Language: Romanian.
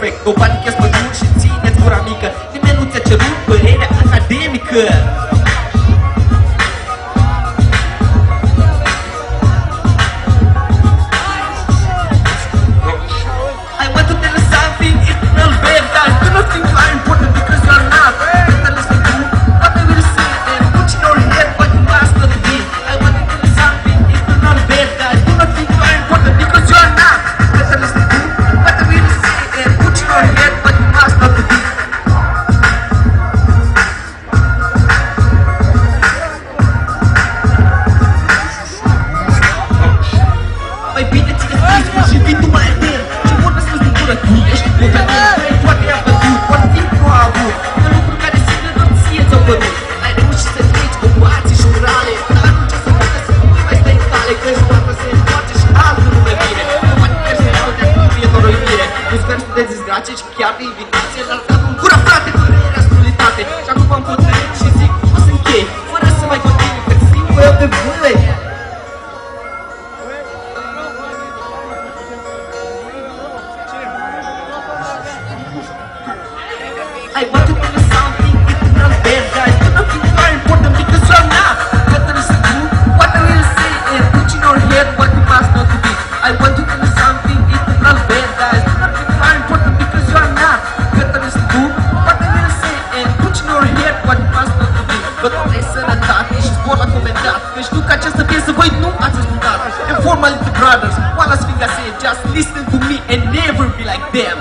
respect. O panichezi pe drum și ține-ți gura mică. Nimeni nu ți-a cerut părerea academică. I want to tell you something, it's real bad, guys. Do not think you are important because you are not. Better listen to what I will say and put in your head what you must not be. I want to tell you something, it's real bad, guys. Do not think you are important because you are not. Better listen to what I will say and put in your head what you must not be. Mai bine ține sprijinul și vii tu mai atent. Și vorbesc în gură, tu ești decadent. Poate i-a văzut, poate timp nu a avut. Că lucruri care simte doar ție ți-au părut. Ai reușit să treci cu oații și urale. Dar nu ce să facă să nu mai stai în cale. Crezi toată se întoarce și altul nu mai vine. Nu mai mergi să iau de-a tu e doar o iubire. Nu sper studenți disgrație și chiar de invitație. Dar dat în gură, frate, părerea studitate. Și acum am hotărât și zic, o să închei. Fără să mai continui, că simt eu de vâlei. I want to tell you something, it's not bad, guys. Do not think you are important because you are not. Better listen to what I will say and put in your head what you must not be. I want to tell you something, it's not bad, guys. Do not think you are important because you are not. Better listen to what I will say and put in your head what you must not be. Vă doamne sănătate și zbor la comentat, că știu că această piesă voi nu ați ascultat. And for my little brothers, one last thing I say, just listen to me and never be like them.